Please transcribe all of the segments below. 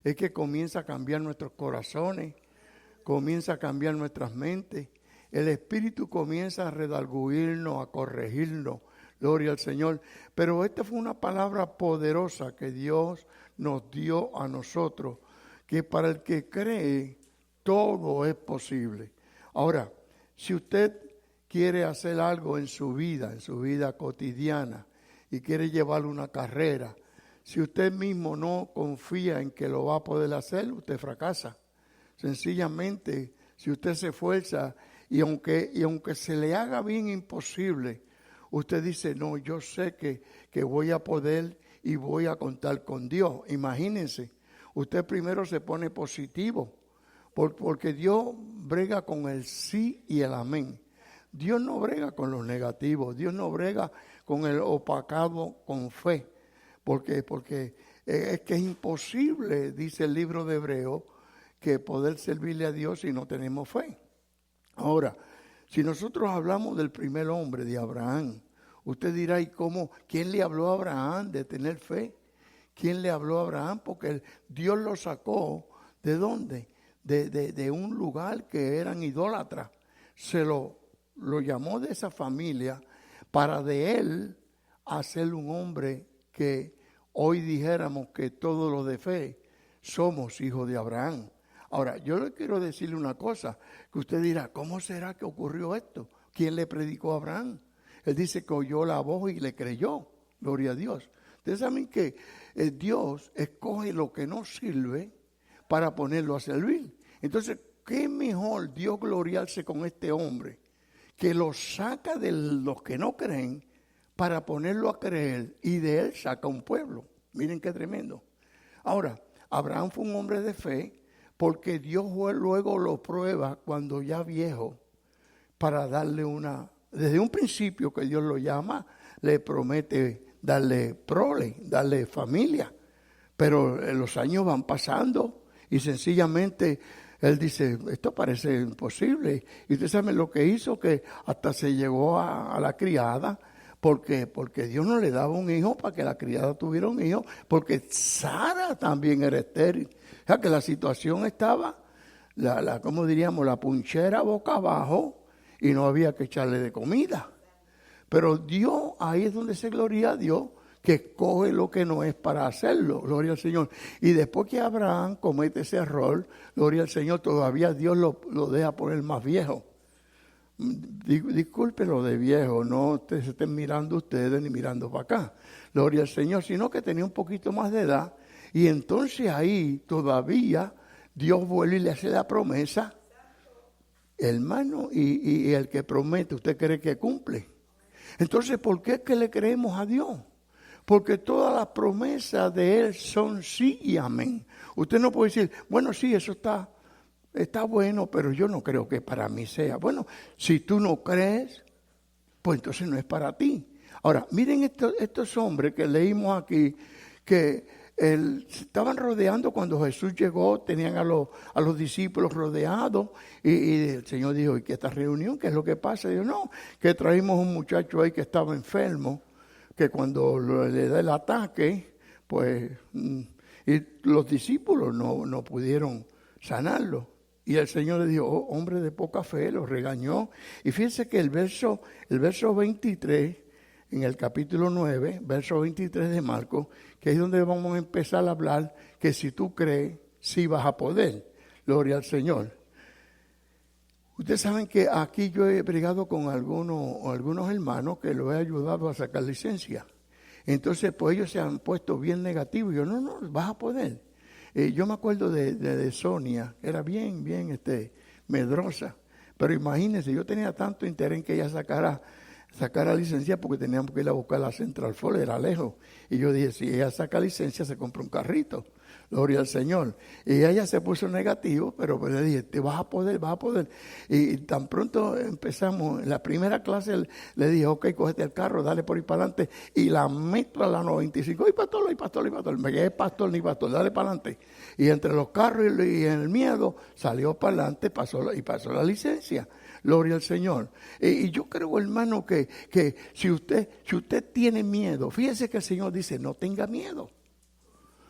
es que comienza a cambiar nuestros corazones, comienza a cambiar nuestras mentes. El Espíritu comienza a redarguirnos, a corregirnos. Gloria al Señor. Pero esta fue una palabra poderosa que Dios nos dio a nosotros, que para el que cree, todo es posible. Ahora, si usted quiere hacer algo en su vida cotidiana, y quiere llevar una carrera, si usted mismo no confía en que lo va a poder hacer, usted fracasa. Sencillamente, si usted se esfuerza y aunque se le haga bien imposible, usted dice, no, yo sé que voy a poder y voy a contar con Dios. Imagínense, usted primero se pone positivo, porque Dios brega con el sí y el amén. Dios no brega con los negativos, Dios no brega con el opacado con fe, porque es que es imposible, dice el libro de Hebreos, que poder servirle a Dios si no tenemos fe. Ahora, si nosotros hablamos del primer hombre, de Abraham, usted dirá, ¿y cómo? ¿Quién le habló a Abraham de tener fe? ¿Quién le habló a Abraham? Porque Dios lo sacó, ¿de dónde? De un lugar que eran idólatras. Se lo llamó de esa familia para de él hacer un hombre que hoy dijéramos que todos los de fe somos hijos de Abraham. Ahora, yo le quiero decirle una cosa, que usted dirá, ¿cómo será que ocurrió esto? ¿Quién le predicó a Abraham? Él dice que oyó la voz y le creyó, gloria a Dios. Ustedes saben que Dios escoge lo que no sirve para ponerlo a servir. Entonces, ¿qué mejor Dios gloriarse con este hombre que lo saca de los que no creen para ponerlo a creer y de él saca un pueblo? Miren qué tremendo. Ahora, Abraham fue un hombre de fe porque Dios luego lo prueba cuando ya viejo para darle desde un principio que Dios lo llama, le promete darle prole, darle familia. Pero los años van pasando y sencillamente él dice, esto parece imposible. Y ustedes saben lo que hizo, que hasta se llegó a la criada, porque Dios no le daba un hijo para que la criada tuviera un hijo, porque Sara también era estéril. O sea que la situación estaba, ¿cómo diríamos? La punchera boca abajo y no había que echarle de comida. Pero Dios, ahí es donde se gloria a Dios, que escoge lo que no es para hacerlo, gloria al Señor. Y después que Abraham comete ese error, gloria al Señor, todavía Dios lo deja poner más viejo. Disculpen lo de viejo, no se estén mirando ustedes ni mirando para acá, gloria al Señor, sino que tenía un poquito más de edad. Y entonces ahí todavía Dios vuelve y le hace la promesa, hermano, y el que promete, ¿usted cree que cumple? Entonces, ¿por qué es que le creemos a Dios? Porque todas las promesas de Él son sí y amén. Usted no puede decir, bueno, sí, eso está bueno, pero yo no creo que para mí sea. Bueno, si tú no crees, pues entonces no es para ti. Ahora, miren estos hombres que leímos aquí, que estaban rodeando cuando Jesús llegó, tenían a los discípulos rodeados, y el Señor dijo, ¿y qué esta reunión? ¿Qué es lo que pasa? Y dijo, no, que traímos un muchacho ahí que estaba enfermo, que cuando le da el ataque, pues, y los discípulos no pudieron sanarlo. Y el Señor le dijo, oh, hombre de poca fe, lo regañó. Y fíjense que el verso 23, en el capítulo 9, verso 23 de Marcos, que es donde vamos a empezar a hablar, que si tú crees, sí vas a poder. Gloria al Señor. Ustedes saben que aquí yo he brigado con algunos hermanos que los he ayudado a sacar licencia. Entonces, pues ellos se han puesto bien negativos. Yo, no, vas a poder. Yo me acuerdo de Sonia, era bien medrosa. Pero imagínense, yo tenía tanto interés en que ella sacara licencia porque teníamos que ir a buscar la Central Ford, era lejos. Y yo dije, si ella saca licencia, se compra un carrito. Gloria al Señor. Y ella se puso negativo, pero pues le dije, te vas a poder. Y tan pronto empezamos, en la primera clase le dije, ok, cógete el carro, dale por ahí para adelante. Y la meto a la 95. ¡Ay, pastor! Me quedé pastor, dale para adelante. Y entre los carros y el miedo, salió para adelante, pasó la licencia. Gloria al Señor. Y yo creo, hermano, que si usted tiene miedo, fíjese que el Señor dice, no tenga miedo.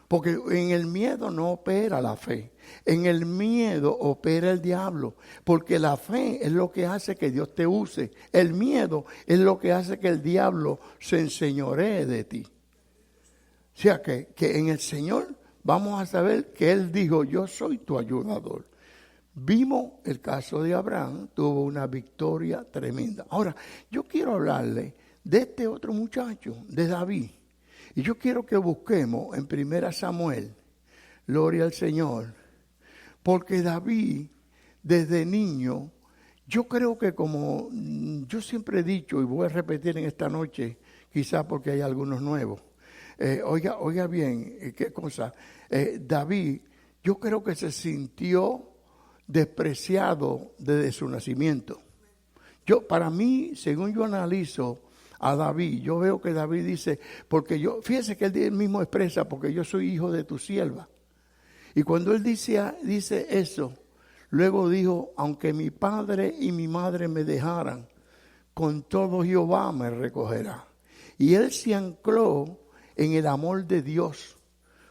Porque en el miedo no opera la fe. En el miedo opera el diablo. Porque la fe es lo que hace que Dios te use. El miedo es lo que hace que el diablo se enseñoree de ti. O sea que en el Señor vamos a saber que Él dijo, yo soy tu ayudador. Vimos el caso de Abraham, tuvo una victoria tremenda. Ahora, yo quiero hablarle de este otro muchacho, de David. Y yo quiero que busquemos en 1 Samuel, gloria al Señor, porque David, desde niño, yo creo que como yo siempre he dicho, y voy a repetir en esta noche, quizás porque hay algunos nuevos, oiga bien, qué cosa, David, yo creo que se sintió despreciado desde su nacimiento. Para mí, según yo analizo a David, yo veo que David dice, fíjese que él mismo expresa, porque yo soy hijo de tu sierva. Y cuando él dice eso, luego dijo, aunque mi padre y mi madre me dejaran, con todo Jehová me recogerá. Y él se ancló en el amor de Dios,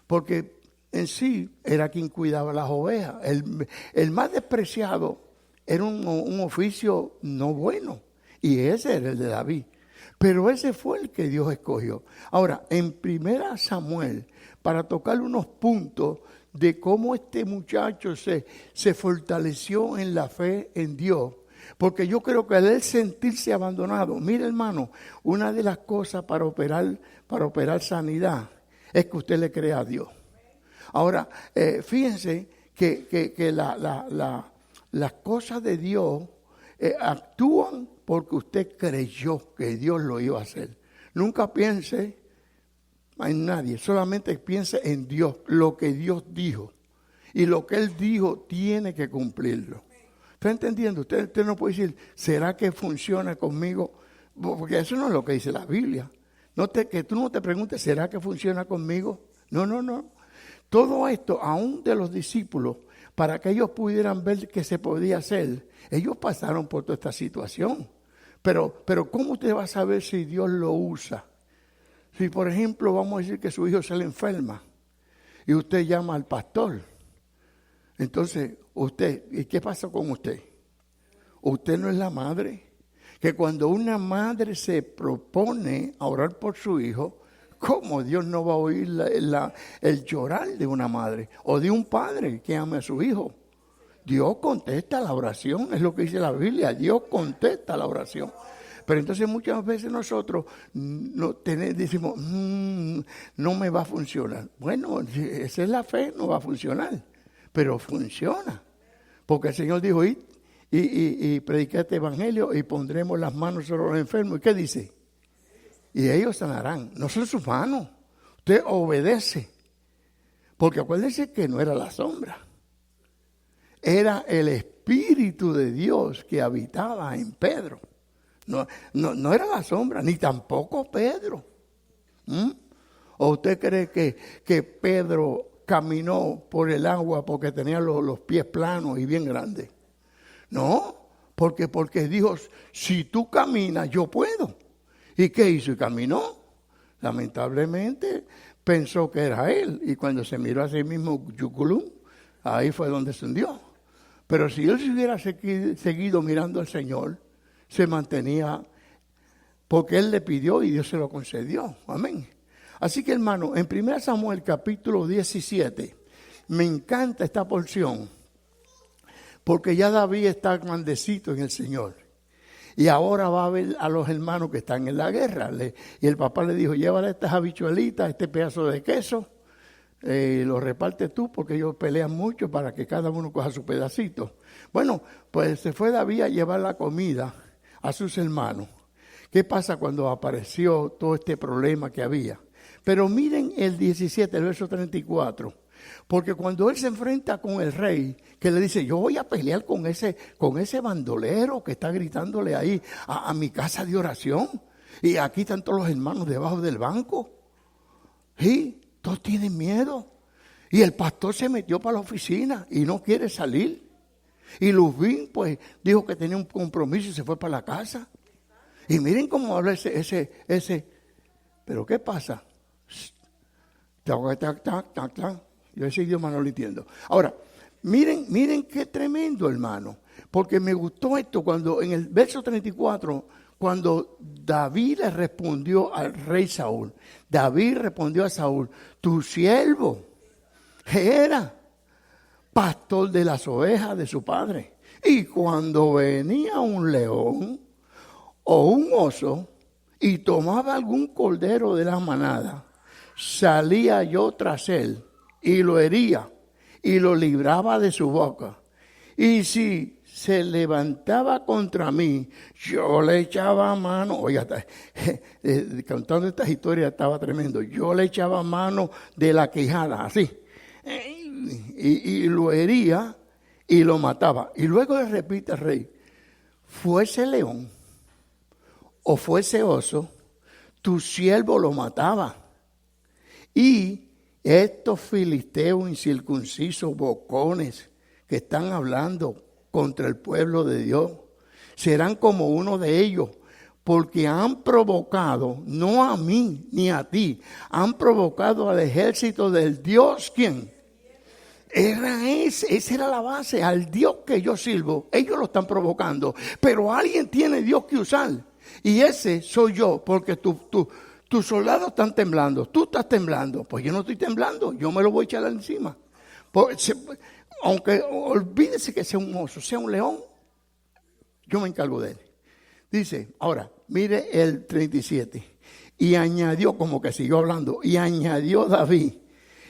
porque en sí era quien cuidaba las ovejas. El más despreciado era un oficio no bueno, y ese era el de David. Pero ese fue el que Dios escogió. Ahora, en 1 Samuel, para tocar unos puntos de cómo este muchacho se fortaleció en la fe en Dios, porque yo creo que al él sentirse abandonado, mire hermano, una de las cosas para operar sanidad es que usted le crea a Dios. Ahora, fíjense que las cosas de Dios actúan porque usted creyó que Dios lo iba a hacer. Nunca piense en nadie, solamente piense en Dios, lo que Dios dijo. Y lo que Él dijo tiene que cumplirlo. ¿Está entendiendo? Usted no puede decir, ¿será que funciona conmigo? Porque eso no es lo que dice la Biblia. Que tú no te preguntes, ¿será que funciona conmigo? No. Todo esto, aún de los discípulos, para que ellos pudieran ver que se podía hacer, ellos pasaron por toda esta situación. Pero ¿cómo usted va a saber si Dios lo usa? Si, por ejemplo, vamos a decir que su hijo se le enferma y usted llama al pastor. Entonces, ¿y qué pasa con usted? Usted no es la madre. Que cuando una madre se propone a orar por su hijo, ¿cómo Dios no va a oír el llorar de una madre o de un padre que ame a su hijo? Dios contesta la oración, es lo que dice la Biblia, Dios contesta la oración. Pero entonces muchas veces nosotros decimos, no me va a funcionar. Bueno, esa es la fe, no va a funcionar, pero funciona. Porque el Señor dijo, id y predicar este evangelio y pondremos las manos sobre los enfermos. ¿Y qué dice? Y ellos sanarán. No son sus manos. Usted obedece. Porque acuérdense que no era la sombra. Era el Espíritu de Dios que habitaba en Pedro. No era la sombra, ni tampoco Pedro. ¿O usted cree que Pedro caminó por el agua porque tenía los pies planos y bien grandes? No, porque dijo, si tú caminas, yo puedo. ¿Y qué hizo? Y caminó. Lamentablemente pensó que era él. Y cuando se miró a sí mismo, yuculum, ahí fue donde se hundió. Pero si él se hubiera seguido mirando al Señor, se mantenía, porque él le pidió y Dios se lo concedió. Amén. Así que hermano, en 1 Samuel capítulo 17, me encanta esta porción, porque ya David está grandecito en el Señor. Y ahora va a ver a los hermanos que están en la guerra. Y el papá le dijo, llévale estas habichuelitas, este pedazo de queso, lo repartes tú porque ellos pelean mucho para que cada uno coja su pedacito. Bueno, pues se fue David a llevar la comida a sus hermanos. ¿Qué pasa cuando apareció todo este problema que había? Pero miren el 17, el verso 34. Porque cuando él se enfrenta con el rey, que le dice, yo voy a pelear con ese bandolero que está gritándole ahí a mi casa de oración. Y aquí están todos los hermanos debajo del banco. Sí, todos tienen miedo. Y el pastor se metió para la oficina y no quiere salir. Y Luzbín, pues, dijo que tenía un compromiso y se fue para la casa. Y miren cómo habla ese. Pero ¿qué pasa? Tac, tac, tac, tac. Yo ese idioma no lo entiendo. Ahora, miren qué tremendo, hermano. Porque me gustó esto cuando en el verso 34, cuando David le respondió al rey Saúl. David respondió a Saúl, tu siervo era pastor de las ovejas de su padre. Y cuando venía un león o un oso y tomaba algún cordero de la manada, salía yo tras él y lo hería y lo libraba de su boca. Y si se levantaba contra mí, yo le echaba mano. Oiga, contando estas historias estaba tremendo. Yo le echaba mano de la quijada, así. Y lo hería y lo mataba. Y luego le repite al rey, fuese león o fuese oso, tu siervo lo mataba. Y estos filisteos incircuncisos, bocones, que están hablando contra el pueblo de Dios, serán como uno de ellos, porque han provocado, no a mí ni a ti, han provocado al ejército del Dios, ¿quién? Esa era la base, al Dios que yo sirvo, ellos lo están provocando, pero alguien tiene Dios que usar, y ese soy yo, porque tus soldados están temblando, tú estás temblando, pues yo no estoy temblando, yo me lo voy a echar encima. Aunque olvídese que sea un oso, sea un león, yo me encargo de él. Dice, ahora, mire el 37, y añadió, como que siguió hablando, y añadió David,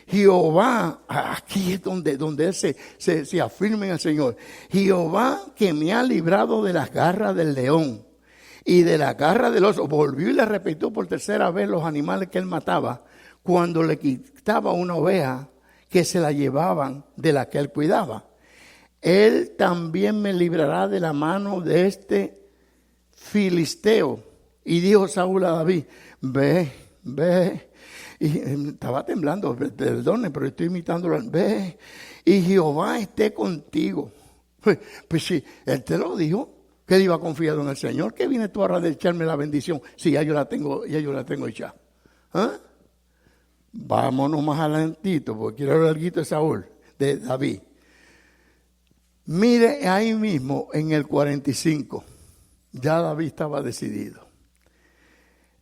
Jehová, aquí es donde él se afirma en el Señor, Jehová que me ha librado de las garras del león y de la garra del oso. Volvió y le repitió por tercera vez los animales que él mataba cuando le quitaba una oveja que se la llevaban de la que él cuidaba. Él también me librará de la mano de este filisteo. Y dijo Saúl a David, ve. Y estaba temblando, perdone, pero estoy imitándolo. Ve, y Jehová esté contigo. Pues sí, él te lo dijo, que él iba confiado en el Señor. ¿Qué viene tú ahora de echarme la bendición? Si ya yo la tengo hecha. ¿Ah? Vámonos más adelantito, porque quiero hablar algo de Saúl, de David. Mire ahí mismo en el 45, ya David estaba decidido.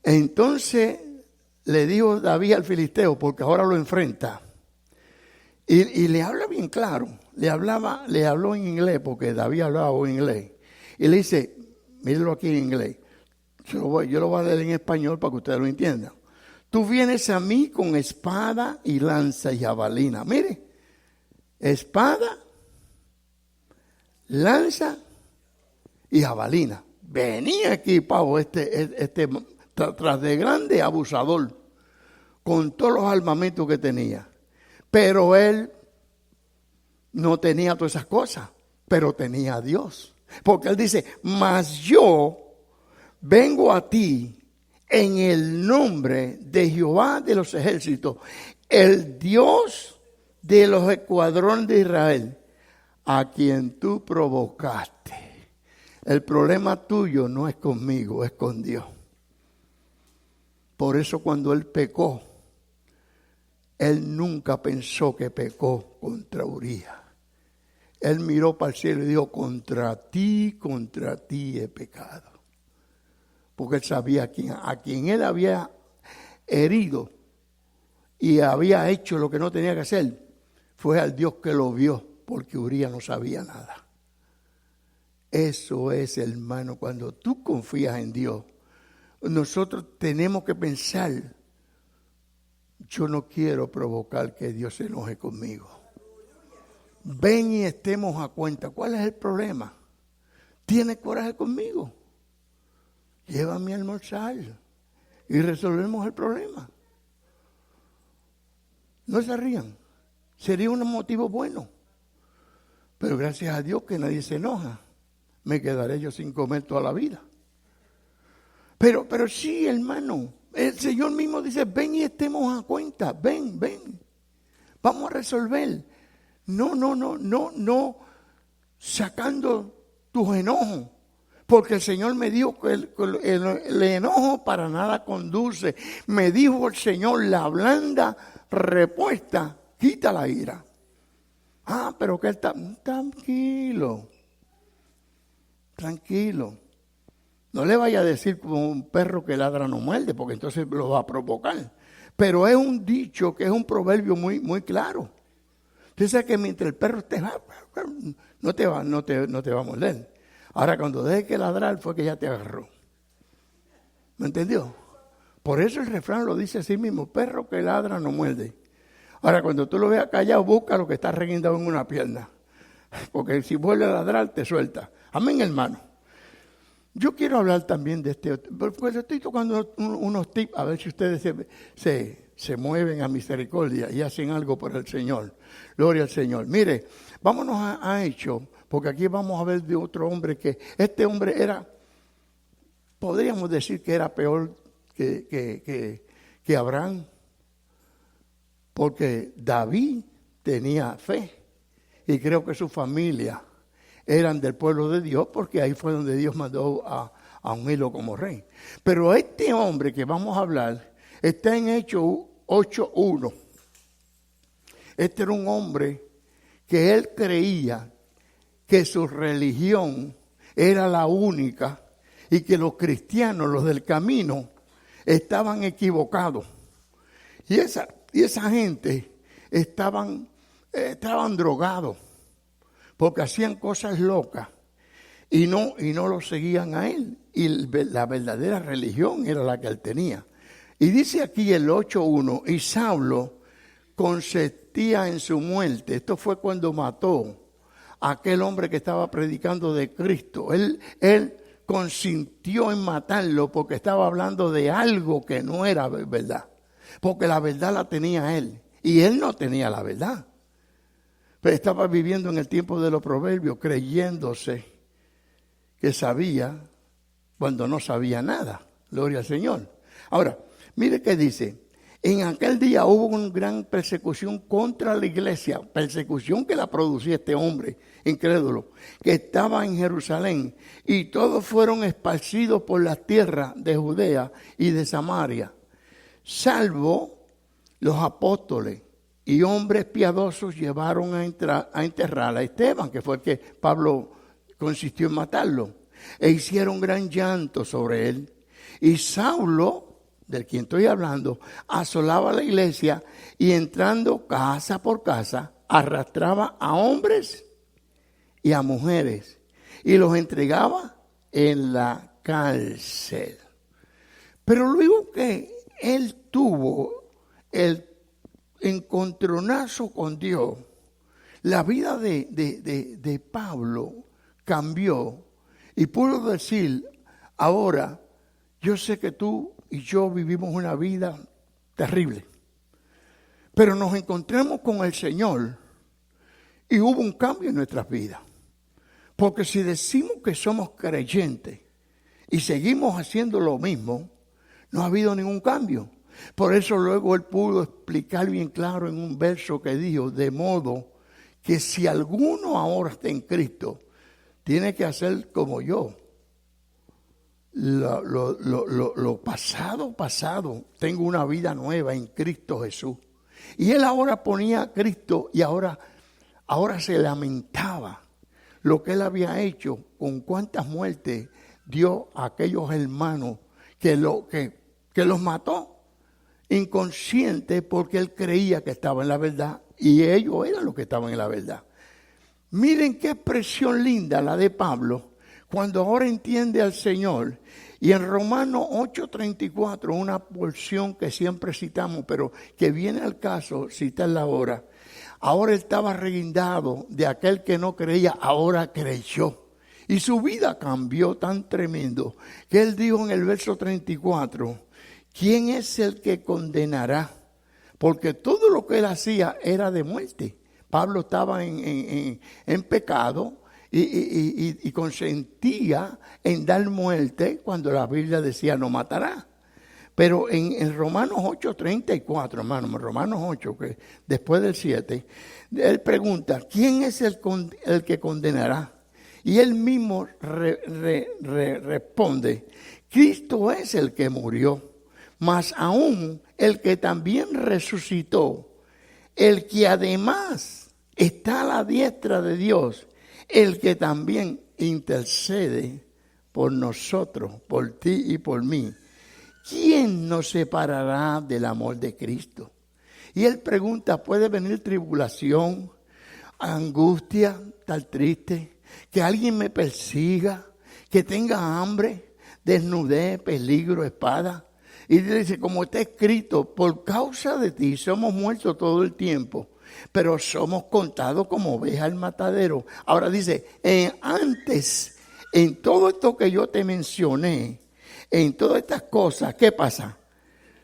Entonces le dijo David al filisteo, porque ahora lo enfrenta, y le habla bien claro, le habló en inglés, porque David hablaba en inglés, y le dice, míralo aquí en inglés, yo lo voy a leer en español para que ustedes lo entiendan. Tú vienes a mí con espada y lanza y jabalina. Mire, espada, lanza y jabalina. Venía equipado tras de grande abusador, con todos los armamentos que tenía. Pero él no tenía todas esas cosas, pero tenía a Dios. Porque él dice, mas yo vengo a ti en el nombre de Jehová de los ejércitos, el Dios de los escuadrones de Israel, a quien tú provocaste. El problema tuyo no es conmigo, es con Dios. Por eso cuando él pecó, él nunca pensó que pecó contra Urías. Él miró para el cielo y dijo, contra ti he pecado. Porque él sabía a quien él había herido y había hecho lo que no tenía que hacer, fue al Dios que lo vio, porque Urías no sabía nada. Eso es, hermano, cuando tú confías en Dios, nosotros tenemos que pensar, yo no quiero provocar que Dios se enoje conmigo. Ven y estemos a cuenta. ¿Cuál es el problema? ¿Tienes coraje conmigo? Llévame a almorzar y resolvemos el problema. No se rían. Sería un motivo bueno. Pero gracias a Dios que nadie se enoja. Me quedaré yo sin comer toda la vida. Pero sí, hermano. El Señor mismo dice, ven y estemos a cuenta. Ven. Vamos a resolver. No sacando tus enojos. Porque el Señor me dijo que el enojo para nada conduce. Me dijo el Señor, la blanda respuesta quita la ira. Ah, pero que él está tranquilo. Tranquilo. No le vaya a decir como un perro que ladra no muerde, porque entonces lo va a provocar. Pero es un dicho que es un proverbio muy, muy claro. Usted sabe que mientras el perro esté, no te va a morder. Ahora, cuando deje que ladrar, fue que ya te agarró. ¿Me entendió? Por eso el refrán lo dice así mismo, perro que ladra no muerde. Ahora, cuando tú lo veas callado, busca lo que está reguindado en una pierna. Porque si vuelve a ladrar, te suelta. Amén, hermano. Yo quiero hablar también de porque estoy tocando unos tips, a ver si ustedes se mueven a misericordia y hacen algo por el Señor. Gloria al Señor. Mire, vámonos a Hechos. Porque aquí vamos a ver de otro hombre que este hombre era, podríamos decir que era peor que Abraham. Porque David tenía fe y creo que su familia eran del pueblo de Dios porque ahí fue donde Dios mandó a ungirlo como rey. Pero este hombre que vamos a hablar está en Hechos 8:1. Este era un hombre que él creía que su religión era la única y que los cristianos, los del camino, estaban equivocados. Y esa gente estaban drogados porque hacían cosas locas y no lo seguían a él. Y la verdadera religión era la que él tenía. Y dice aquí el 8:1, y Saulo consentía en su muerte. Esto fue cuando mató aquel hombre que estaba predicando de Cristo. Él consintió en matarlo porque estaba hablando de algo que no era verdad. Porque la verdad la tenía él y él no tenía la verdad. Pero estaba viviendo en el tiempo de los proverbios, creyéndose que sabía cuando no sabía nada. Gloria al Señor. Ahora, mire qué dice. En aquel día hubo una gran persecución contra la iglesia, persecución que la producía este hombre incrédulo, que estaba en Jerusalén, y todos fueron esparcidos por las tierras de Judea y de Samaria, salvo los apóstoles y hombres piadosos llevaron a enterrar a Esteban, que fue el que Pablo consistió en matarlo, e hicieron gran llanto sobre él. Y Saulo, del quien estoy hablando, asolaba la iglesia y entrando casa por casa, arrastraba a hombres y a mujeres y los entregaba en la cárcel. Pero luego que él tuvo el encontronazo con Dios, la vida de Pablo cambió y pudo decir, ahora yo sé que tú y yo vivimos una vida terrible, pero nos encontramos con el Señor y hubo un cambio en nuestras vidas. Porque si decimos que somos creyentes y seguimos haciendo lo mismo, no ha habido ningún cambio. Por eso luego él pudo explicar bien claro en un verso que dijo, de modo que si alguno ahora está en Cristo, tiene que hacer como yo. Lo pasado, tengo una vida nueva en Cristo Jesús. Y él ahora ponía a Cristo y ahora se lamentaba lo que él había hecho, con cuántas muertes dio a aquellos hermanos que los mató inconscientes porque él creía que estaba en la verdad y ellos eran los que estaban en la verdad. Miren qué expresión linda la de Pablo cuando ahora entiende al Señor. Y en Romanos 8:34, una porción que siempre citamos, pero que viene al caso citarla ahora. Ahora él estaba reguindado de aquel que no creía, ahora creyó. Y su vida cambió tan tremendo que él dijo en el verso 34, ¿quién es el que condenará? Porque todo lo que él hacía era de muerte. Pablo estaba en pecado y consentía en dar muerte cuando la Biblia decía no matará. Pero en Romanos 8:34, hermano, Romanos 8, que después del 7, él pregunta, ¿quién es el que condenará? Y él mismo responde, Cristo es el que murió, mas aún el que también resucitó, el que además está a la diestra de Dios, el que también intercede por nosotros, por ti y por mí. ¿Quién nos separará del amor de Cristo? Y él pregunta, ¿puede venir tribulación, angustia, estar triste, que alguien me persiga, que tenga hambre, desnudez, peligro, espada? Y dice, como está escrito, por causa de ti somos muertos todo el tiempo, pero somos contados como ovejas al matadero. Ahora dice, antes, en todo esto que yo te mencioné, en todas estas cosas, ¿qué pasa?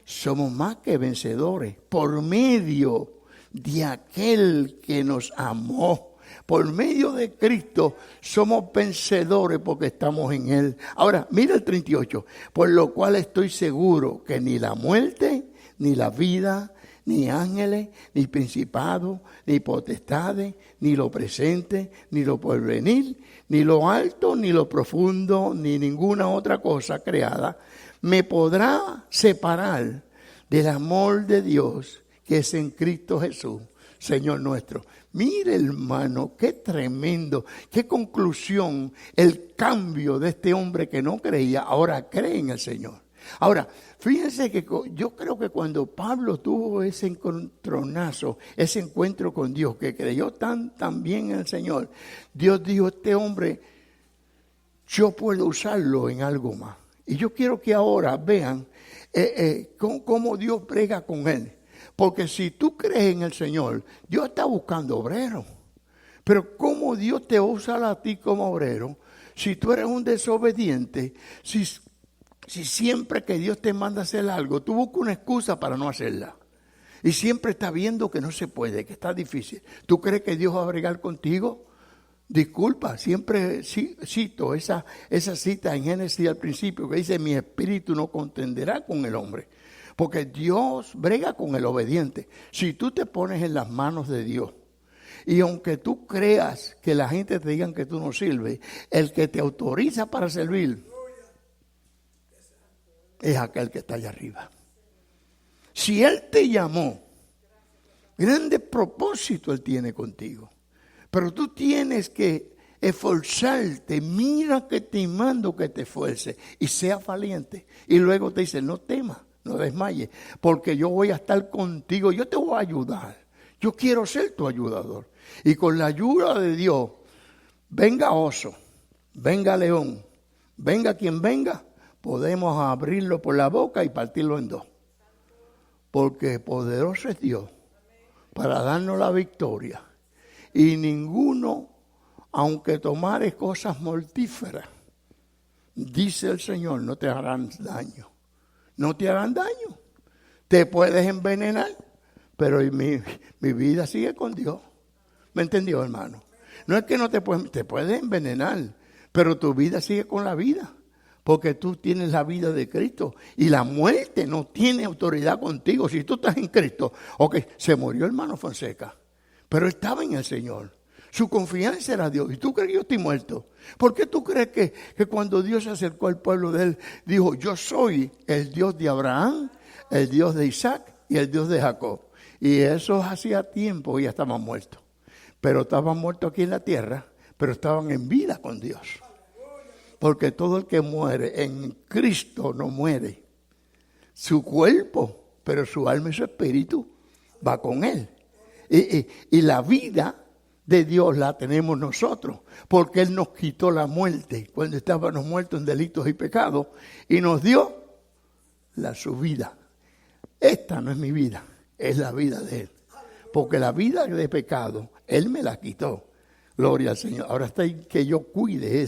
Somos más que vencedores por medio de aquel que nos amó. Por medio de Cristo somos vencedores porque estamos en Él. Ahora, mira el 38. Por lo cual estoy seguro que ni la muerte, ni la vida, ni ángeles, ni principados, ni potestades, ni lo presente, ni lo porvenir, ni lo alto, ni lo profundo, ni ninguna otra cosa creada me podrá separar del amor de Dios que es en Cristo Jesús, Señor nuestro. Mire, hermano, qué tremendo, qué conclusión, el cambio de este hombre que no creía, ahora cree en el Señor. Ahora, fíjense que yo creo que cuando Pablo tuvo ese encontronazo, ese encuentro con Dios, que creyó tan bien en el Señor, Dios dijo, este hombre, yo puedo usarlo en algo más. Y yo quiero que ahora vean cómo Dios brega con él. Porque si tú crees en el Señor, Dios está buscando obreros. Pero ¿cómo Dios te usa a ti como obrero? Si tú eres un desobediente, si siempre que Dios te manda a hacer algo, tú buscas una excusa para no hacerla. Y siempre estás viendo que no se puede, que está difícil. ¿Tú crees que Dios va a bregar contigo? Disculpa, siempre cito esa cita en Génesis al principio que dice, mi espíritu no contenderá con el hombre. Porque Dios brega con el obediente. Si tú te pones en las manos de Dios, y aunque tú creas que la gente te diga que tú no sirves, el que te autoriza para servir es aquel que está allá arriba. Si Él te llamó, grande propósito Él tiene contigo. Pero tú tienes que esforzarte. Mira que te mando que te esfuerces y seas valiente. Y luego te dice, no temas, no desmayes, porque yo voy a estar contigo. Yo te voy a ayudar. Yo quiero ser tu ayudador. Y con la ayuda de Dios, venga oso, venga león, venga quien venga, podemos abrirlo por la boca y partirlo en dos. Porque poderoso es Dios para darnos la victoria. Y ninguno, aunque tomare cosas mortíferas, dice el Señor, no te harán daño. No te harán daño. Te puedes envenenar, pero mi vida sigue con Dios. ¿Me entendió, hermano? No es que no te puedes envenenar, pero tu vida sigue con la vida. Porque tú tienes la vida de Cristo y la muerte no tiene autoridad contigo. Si tú estás en Cristo, ok, se murió hermano Fonseca. Pero estaba en el Señor. Su confianza era Dios. ¿Y tú crees que yo estoy muerto? ¿Por qué tú crees que cuando Dios se acercó al pueblo de él, dijo, yo soy el Dios de Abraham, el Dios de Isaac y el Dios de Jacob? Y eso hacía tiempo y ya estaban muertos. Pero estaban muertos aquí en la tierra, pero estaban en vida con Dios. Porque todo el que muere en Cristo no muere. Su cuerpo, pero su alma y su espíritu va con él. Y la vida de Dios la tenemos nosotros, porque Él nos quitó la muerte cuando estábamos muertos en delitos y pecados y nos dio su vida. Esta no es mi vida, es la vida de Él. Porque la vida de pecado, Él me la quitó. Gloria al Señor. Ahora está ahí que yo cuide de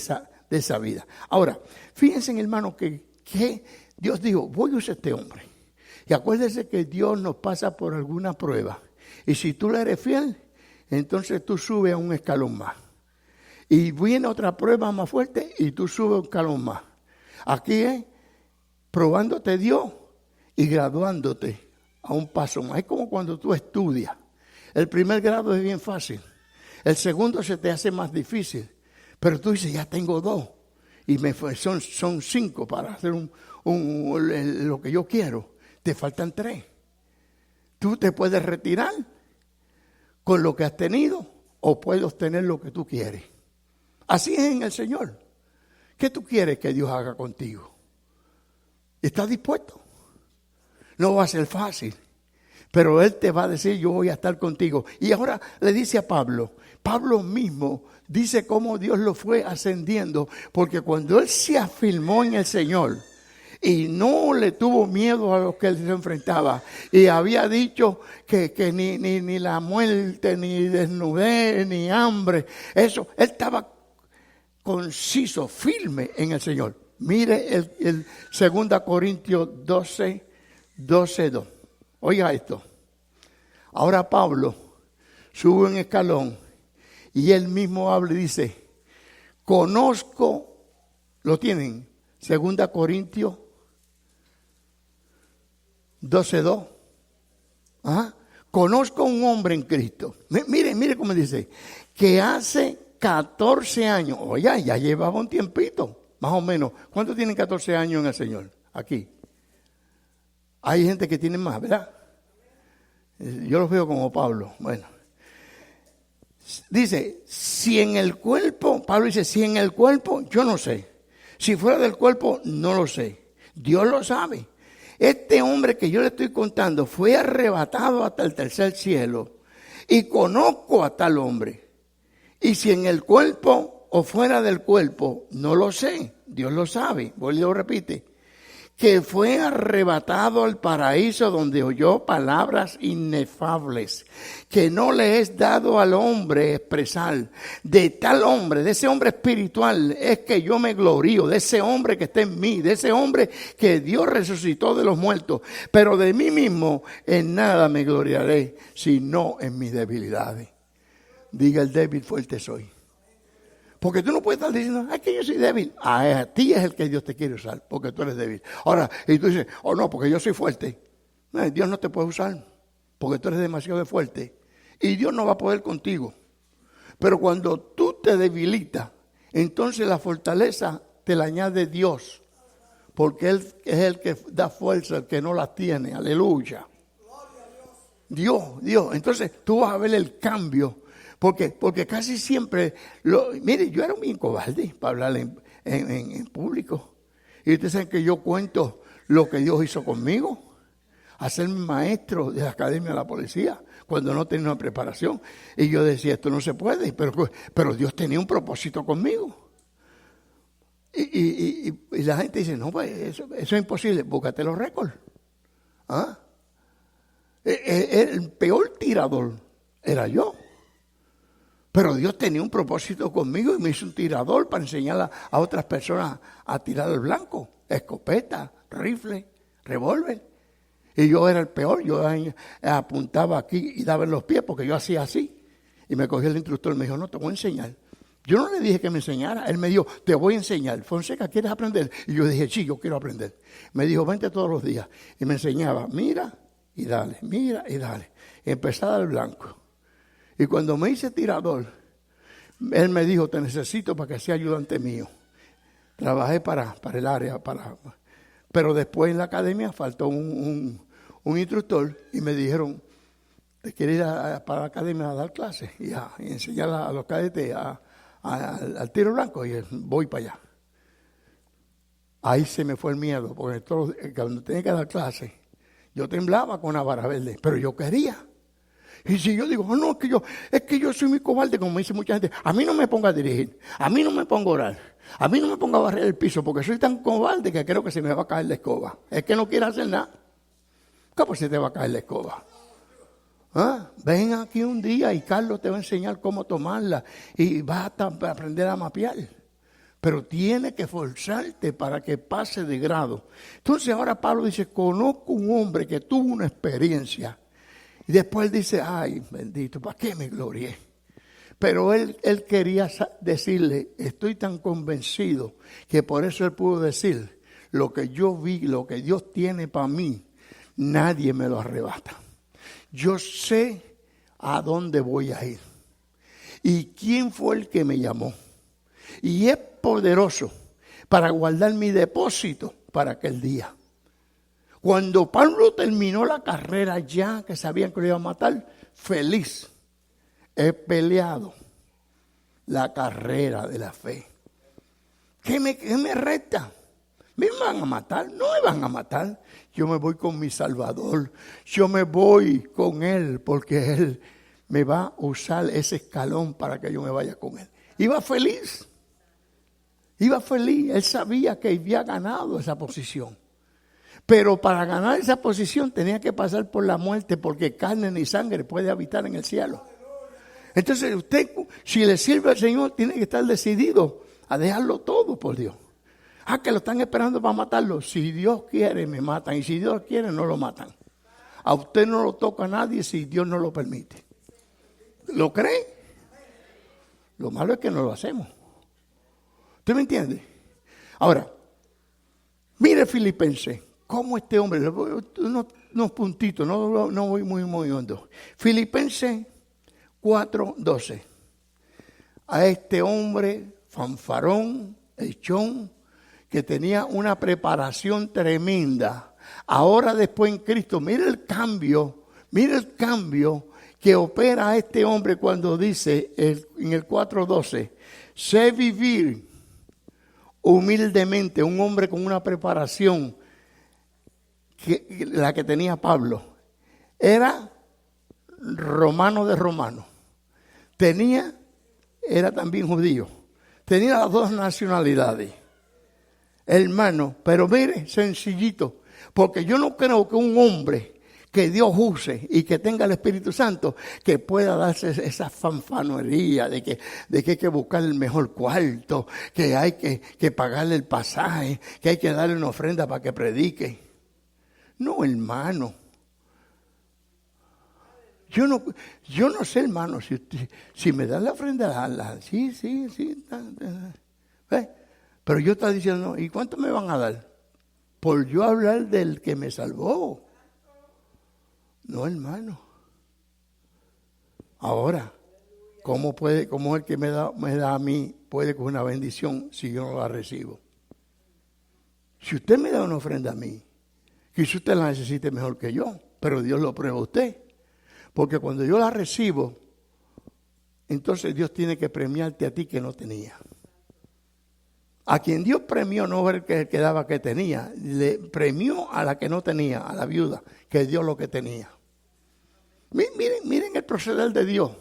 esa vida. Ahora, fíjense, hermano, que Dios dijo, voy a usar este hombre. Y acuérdense que Dios nos pasa por alguna prueba. Y si tú le eres fiel, entonces tú subes a un escalón más. Y viene otra prueba más fuerte y tú subes un escalón más. Aquí es probándote Dios y graduándote a un paso más. Es como cuando tú estudias. El primer grado es bien fácil. El segundo se te hace más difícil. Pero tú dices, ya tengo 2. Y son 5 para hacer lo que yo quiero. Te faltan 3. Tú te puedes retirar con lo que has tenido o puedes obtener lo que tú quieres. Así es en el Señor. ¿Qué tú quieres que Dios haga contigo? ¿Estás dispuesto? No va a ser fácil, pero Él te va a decir, yo voy a estar contigo. Y ahora le dice a Pablo mismo dice cómo Dios lo fue ascendiendo, porque cuando Él se afirmó en el Señor y no le tuvo miedo a los que Él se enfrentaba, y había dicho que ni la muerte, ni desnudez, ni hambre, eso, Él estaba conciso, firme en el Señor. Mire el 2 Corintios 12:2. Oiga esto. Ahora Pablo sube un escalón y él mismo habla y dice, conozco, lo tienen, 2 Corintios 12:2. Conozco a un hombre en Cristo. Mire cómo dice, que hace 14 años, oye, ya llevaba un tiempito, más o menos. ¿Cuántos tienen 14 años en el Señor? Aquí. Hay gente que tiene más, ¿verdad? Yo los veo como Pablo. Bueno. Dice, si en el cuerpo, Pablo dice, si en el cuerpo, yo no sé. Si fuera del cuerpo, no lo sé. Dios lo sabe. Este hombre que yo le estoy contando fue arrebatado hasta el tercer cielo. Y conozco a tal hombre. Y si en el cuerpo o fuera del cuerpo, no lo sé. Dios lo sabe. Vuelve y lo repite. Que fue arrebatado al paraíso donde oyó palabras inefables, que no le es dado al hombre expresar. De tal hombre, de ese hombre espiritual, es que yo me glorío, de ese hombre que está en mí, de ese hombre que Dios resucitó de los muertos. Pero de mí mismo en nada me gloriaré, sino en mis debilidades. Diga el débil, fuerte soy. Porque tú no puedes estar diciendo, es que yo soy débil. A ti es el que Dios te quiere usar, porque tú eres débil. Ahora, y tú dices, oh no, porque yo soy fuerte. No, Dios no te puede usar, porque tú eres demasiado fuerte. Y Dios no va a poder contigo. Pero cuando tú te debilitas, entonces la fortaleza te la añade Dios. Porque Él es el que da fuerza al que no la tiene. Aleluya. Dios. Entonces tú vas a ver el cambio. Porque casi siempre, mire, yo era bien cobarde para hablar en público. Y ustedes saben que yo cuento lo que Dios hizo conmigo. Hacerme maestro de la Academia de la Policía cuando no tenía una preparación. Y yo decía, esto no se puede, pero Dios tenía un propósito conmigo. Y la gente dice, no, pues eso es imposible, búscate los récords. El peor tirador era yo. Pero Dios tenía un propósito conmigo y me hizo un tirador para enseñar a otras personas a tirar al blanco. Escopeta, rifle, revólver. Y yo era el peor. Yo apuntaba aquí y daba en los pies porque yo hacía así. Y me cogió el instructor y me dijo, no, te voy a enseñar. Yo no le dije que me enseñara. Él me dijo, te voy a enseñar. Fonseca, ¿quieres aprender? Y yo dije, sí, yo quiero aprender. Me dijo, vente todos los días. Y me enseñaba, mira y dale, mira y dale. Y empecé a dar el blanco. Y cuando me hice tirador, él me dijo, te necesito para que sea ayudante mío. Trabajé para el área, pero después en la academia faltó un instructor y me dijeron, ¿te quieres ir para la academia a dar clases y enseñar a los cadetes al tiro blanco? Y voy para allá. Ahí se me fue el miedo, porque cuando tenía que dar clases, yo temblaba con la vara verde, pero yo quería. Y si yo digo, no, es que yo soy muy cobarde, como me dice mucha gente, a mí no me ponga a dirigir, a mí no me ponga a orar, a mí no me ponga a barrer el piso, porque soy tan cobarde que creo que se me va a caer la escoba. Es que no quiero hacer nada. ¿Cómo se te va a caer la escoba? Ven aquí un día y Carlos te va a enseñar cómo tomarla y vas a aprender a mapear. Pero tiene que forzarte para que pase de grado. Entonces ahora Pablo dice, conozco un hombre que tuvo una experiencia. Y después dice, ay, bendito, ¿para qué me glorié? Pero él quería decirle, estoy tan convencido que por eso él pudo decir, lo que yo vi, lo que Dios tiene para mí, nadie me lo arrebata. Yo sé a dónde voy a ir. ¿Y quién fue el que me llamó? y es poderoso para guardar mi depósito para aquel día. Cuando Pablo terminó la carrera ya, que sabían que lo iban a matar, feliz. He peleado la carrera de la fe. ¿Qué me resta? ¿Me van a matar? No me van a matar. Yo me voy con mi Salvador. Yo me voy con Él porque Él me va a usar ese escalón para que yo me vaya con Él. Iba feliz. Iba feliz. Él sabía que había ganado esa posición. Pero para ganar esa posición tenía que pasar por la muerte porque carne ni sangre puede habitar en el cielo. Entonces usted, si le sirve al Señor, tiene que estar decidido a dejarlo todo por Dios. Que lo están esperando para matarlo. Si Dios quiere, me matan. Y si Dios quiere, no lo matan. A usted no lo toca a nadie si Dios no lo permite. ¿Lo cree? Lo malo es que no lo hacemos. ¿Usted me entiende? Ahora, mire Filipenses. ¿Cómo este hombre? Unos puntitos, no voy muy hondo. Filipenses 4:12. A este hombre, fanfarón, echón, que tenía una preparación tremenda. Ahora después en Cristo, mire el cambio que opera este hombre cuando dice en el 4:12, sé vivir humildemente, un hombre con una preparación que la que tenía Pablo. Era romano de romano. Era también judío. Tenía las dos nacionalidades. Hermano, pero mire, sencillito, porque yo no creo que un hombre que Dios use y que tenga el Espíritu Santo, que pueda darse esa fanfanería de que hay que buscar el mejor cuarto, que hay que pagarle el pasaje, que hay que darle una ofrenda para que predique. No, hermano. Yo no sé, hermano, si me dan la ofrenda, sí. ¿Ves? Pero yo estaba diciendo, ¿y cuánto me van a dar? Por yo hablar del que me salvó. No, hermano. Ahora, ¿cómo el que me da a mí puede con una bendición si yo no la recibo? Si usted me da una ofrenda a mí, quizá usted la necesite mejor que yo, pero Dios lo prueba a usted. Porque cuando yo la recibo, entonces Dios tiene que premiarte a ti que no tenía. A quien Dios premió no era el que daba que tenía, le premió a la que no tenía, a la viuda, que dio lo que tenía. Miren el proceder de Dios.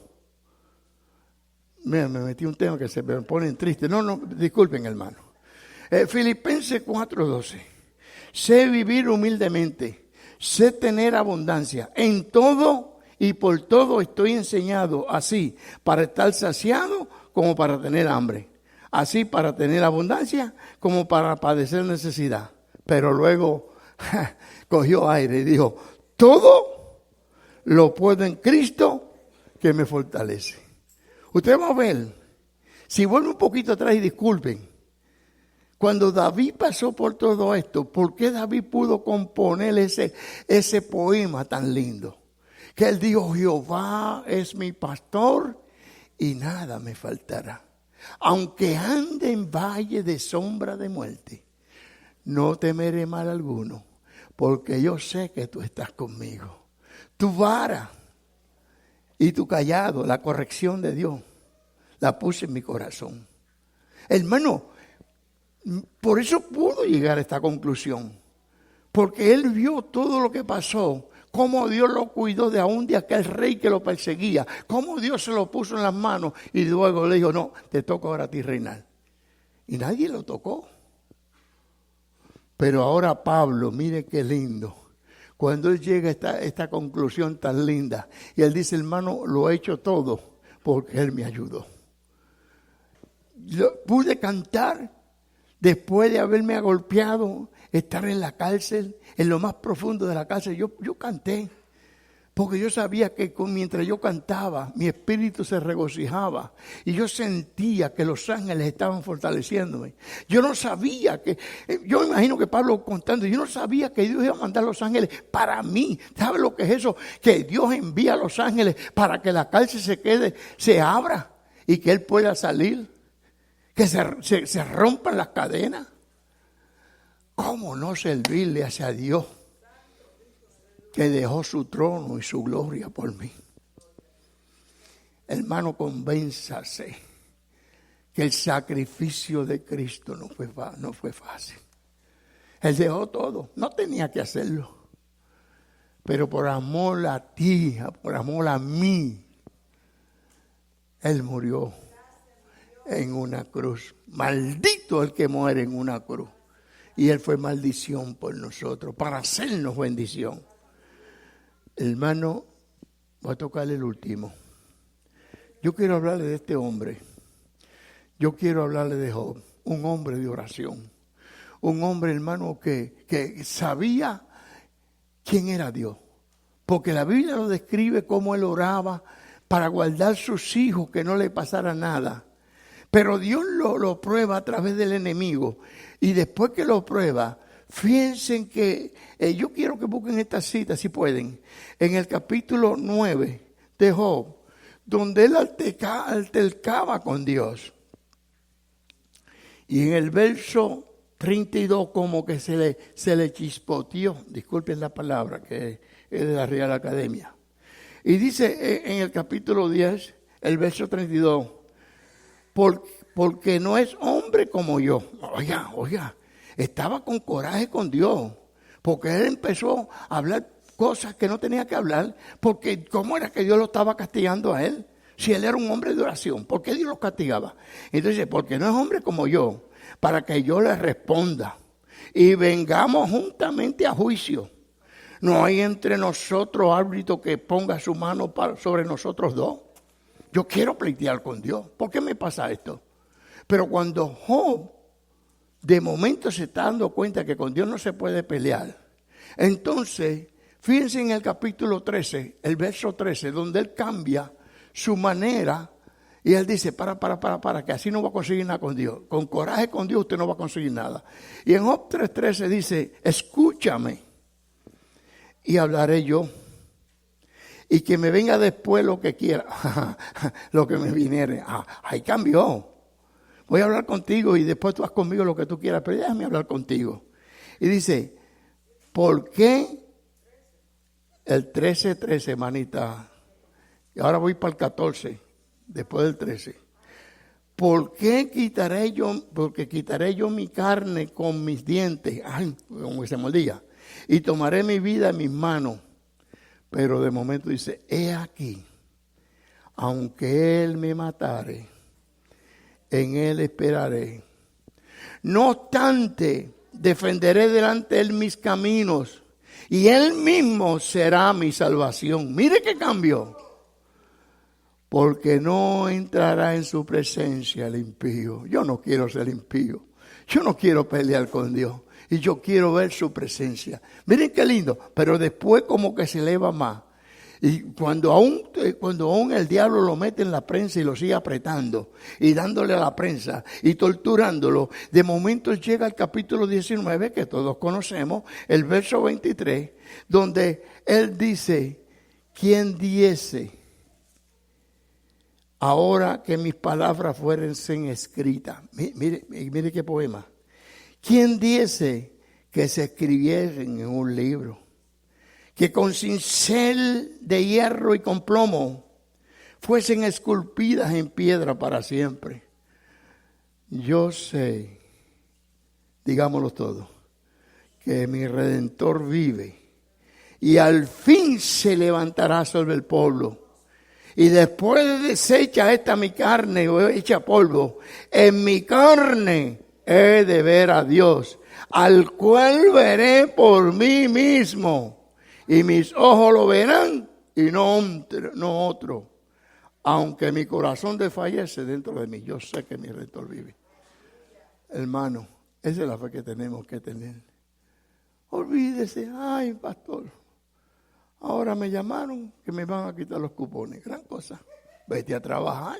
Miren, me metí un tema que se me ponen triste. No, disculpen, hermano. Filipenses 4:12. Sé vivir humildemente, sé tener abundancia. En todo y por todo estoy enseñado, así para estar saciado como para tener hambre. Así para tener abundancia como para padecer necesidad. Pero luego cogió aire y dijo, todo lo puedo en Cristo que me fortalece. Usted va a ver, si vuelve un poquito atrás y disculpen, cuando David pasó por todo esto, ¿por qué David pudo componer ese poema tan lindo? Que él dijo, Jehová es mi pastor y nada me faltará. Aunque ande en valle de sombra de muerte, no temeré mal alguno, porque yo sé que tú estás conmigo. Tu vara y tu callado, la corrección de Dios, la puse en mi corazón. Hermano, por eso pudo llegar a esta conclusión, porque él vio todo lo que pasó. Cómo Dios lo cuidó de aún de aquel rey que lo perseguía. Cómo Dios se lo puso en las manos y luego le dijo, no, te toca ahora a ti reinar. Y nadie lo tocó. Pero ahora Pablo, mire qué lindo. Cuando él llega a esta conclusión tan linda. Y él dice, hermano, lo he hecho todo porque él me ayudó. Yo pude cantar después de haberme golpeado, estar en la cárcel, en lo más profundo de la cárcel. Yo canté, porque yo sabía que mientras yo cantaba, mi espíritu se regocijaba. Y yo sentía que los ángeles estaban fortaleciéndome. Yo no sabía yo imagino que Pablo contando, yo no sabía que Dios iba a mandar los ángeles para mí. ¿Sabe lo que es eso? Que Dios envía a los ángeles para que la cárcel se abra y que él pueda salir. que se rompan las cadenas. ¿Cómo no servirle hacia Dios que dejó su trono y su gloria por mí? Hermano, convénzase que el sacrificio de Cristo no fue fácil. Él dejó todo, no tenía que hacerlo. Pero por amor a ti, por amor a mí, Él murió en una cruz. Maldito el que muere en una cruz. Y Él fue maldición por nosotros, para hacernos bendición. Hermano, voy a tocarle el último. Yo quiero hablarle de este hombre. Yo quiero hablarle de Job, un hombre de oración. Un hombre, hermano, que sabía quién era Dios. Porque la Biblia lo describe cómo él oraba para guardar sus hijos, que no le pasara nada. Pero Dios lo prueba a través del enemigo. Y después que lo prueba, fíjense que yo quiero que busquen esta cita, si pueden, en el capítulo 9 de Job, donde él altercaba con Dios. Y en el verso 32 como que se le chispoteó, disculpen la palabra que es de la Real Academia. Y dice en el capítulo 10, el verso 32, porque no es hombre como yo. Oiga, estaba con coraje con Dios, porque él empezó a hablar cosas que no tenía que hablar, porque ¿cómo era que Dios lo estaba castigando a él? Si él era un hombre de oración, ¿por qué Dios lo castigaba? Entonces, porque no es hombre como yo, para que yo le responda y vengamos juntamente a juicio. No hay entre nosotros árbitro que ponga su mano sobre nosotros dos. Yo quiero pleitear con Dios. ¿Por qué me pasa esto? Pero cuando Job de momento se está dando cuenta que con Dios no se puede pelear, entonces fíjense en el capítulo 13, el verso 13, donde él cambia su manera. Y él dice, para, que así no va a conseguir nada con Dios. Con coraje con Dios usted no va a conseguir nada. Y en Job 3:13 dice, escúchame y hablaré yo. Y que me venga después lo que quiera, lo que me viniere. Ahí cambió. Voy a hablar contigo y después tú haz conmigo lo que tú quieras, pero déjame hablar contigo. Y dice, ¿por qué el 13:13, manita? Y ahora voy para el 14. Después del 13. Porque quitaré yo mi carne con mis dientes. Ay, como que se mordía. Y tomaré mi vida en mis manos. Pero de momento dice, he aquí, aunque él me matare, en él esperaré. No obstante, defenderé delante de él mis caminos. Y él mismo será mi salvación. Mire qué cambio. Porque no entrará en su presencia el impío. Yo no quiero ser impío. Yo no quiero pelear con Dios. Y yo quiero ver su presencia. Miren qué lindo. Pero después como que se eleva más. Y cuando aún el diablo lo mete en la prensa y lo sigue apretando. Y dándole a la prensa. Y torturándolo. De momento él llega al capítulo 19 que todos conocemos. El verso 23. Donde él dice, ¿quién diese ahora que mis palabras fuesen escritas? Mire qué poema. ¿Quién diese que se escribiesen en un libro? Que con cincel de hierro y con plomo fuesen esculpidas en piedra para siempre. Yo sé, digámoslo todo, que mi Redentor vive y al fin se levantará sobre el polvo. Y después de deshecha esta mi carne o hecha polvo, en mi carne he de ver a Dios, al cual veré por mí mismo. Y mis ojos lo verán y no otro. Aunque mi corazón desfallece dentro de mí, yo sé que mi Redentor vive. Hermano, esa es la fe que tenemos que tener. Olvídese, ay pastor, ahora me llamaron que me van a quitar los cupones. Gran cosa. Vete a trabajar.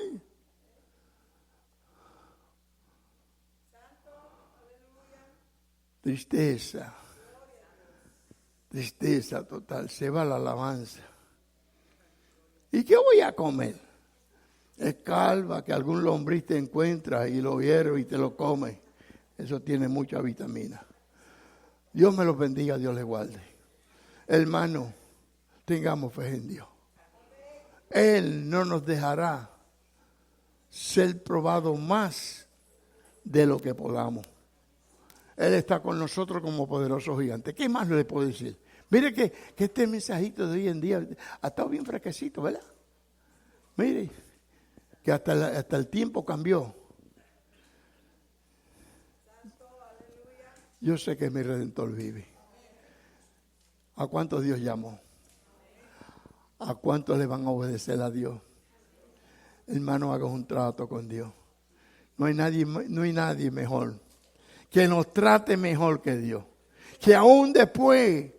Tristeza. Tristeza total. Se va la alabanza. ¿Y qué voy a comer? Escalva, que algún lombriz te encuentra y lo hiero y te lo come. Eso tiene mucha vitamina. Dios me los bendiga, Dios les guarde. Hermano, tengamos fe en Dios. Él no nos dejará ser probado más de lo que podamos. Él está con nosotros como poderoso gigante. ¿Qué más le puedo decir? Mire que este mensajito de hoy en día ha estado bien fresquecito, ¿verdad? Mire, que hasta el tiempo cambió. Yo sé que mi Redentor vive. ¿A cuántos Dios llamó? ¿A cuántos le van a obedecer a Dios? Hermano, haga un trato con Dios. No hay nadie mejor que nos trate mejor que Dios. Que aún después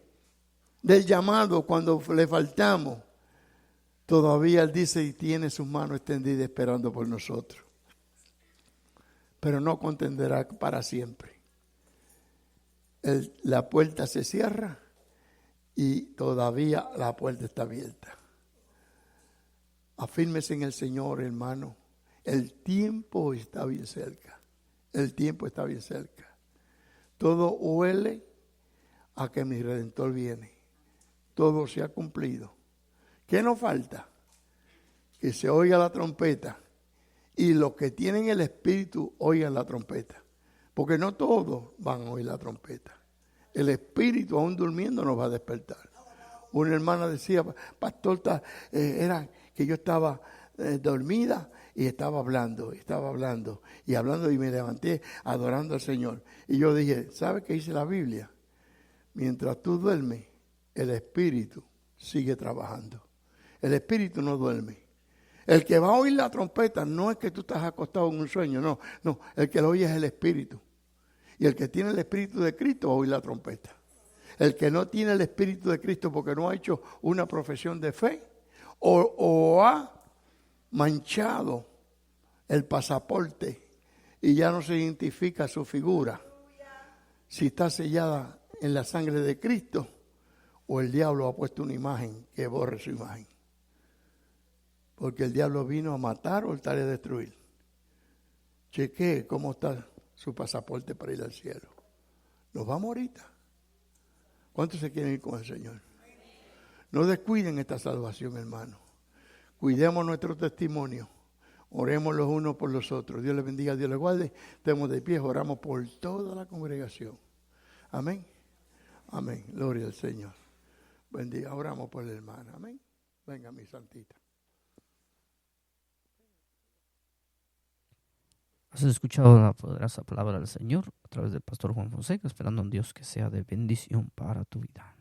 del llamado, cuando le faltamos, todavía Él dice y tiene sus manos extendidas esperando por nosotros. Pero no contenderá para siempre. La puerta se cierra y todavía la puerta está abierta. Afírmese en el Señor, hermano. El tiempo está bien cerca. El tiempo está bien cerca. Todo huele a que mi Redentor viene. Todo se ha cumplido. ¿Qué nos falta? Que se oiga la trompeta y los que tienen el Espíritu oigan la trompeta. Porque no todos van a oír la trompeta. El Espíritu, aún durmiendo, nos va a despertar. Una hermana decía, pastor, era que yo estaba dormida y estaba hablando y me levanté adorando al Señor. Y yo dije, ¿sabe qué dice la Biblia? Mientras tú duermes, el Espíritu sigue trabajando. El Espíritu no duerme. El que va a oír la trompeta no es que tú estás acostado en un sueño, no. El que lo oye es el Espíritu. Y el que tiene el Espíritu de Cristo va a oír la trompeta. El que no tiene el Espíritu de Cristo porque no ha hecho una profesión de fe o ha manchado el pasaporte y ya no se identifica su figura, si está sellada en la sangre de Cristo o el diablo ha puesto una imagen que borre su imagen. Porque el diablo vino a matar, hurtar y a destruir. Chequee cómo está su pasaporte para ir al cielo. Nos vamos ahorita. ¿Cuántos se quieren ir con el Señor? No descuiden esta salvación, hermano. Cuidemos nuestro testimonio. Oremos los unos por los otros. Dios les bendiga, Dios les guarde. Estemos de pie, oramos por toda la congregación. Amén. Amén. Gloria al Señor. Bendiga. Oramos por la hermana. Amén. Venga, mi santita. Has escuchado la poderosa palabra del Señor a través del pastor Juan Fonseca, esperando en Dios que sea de bendición para tu vida.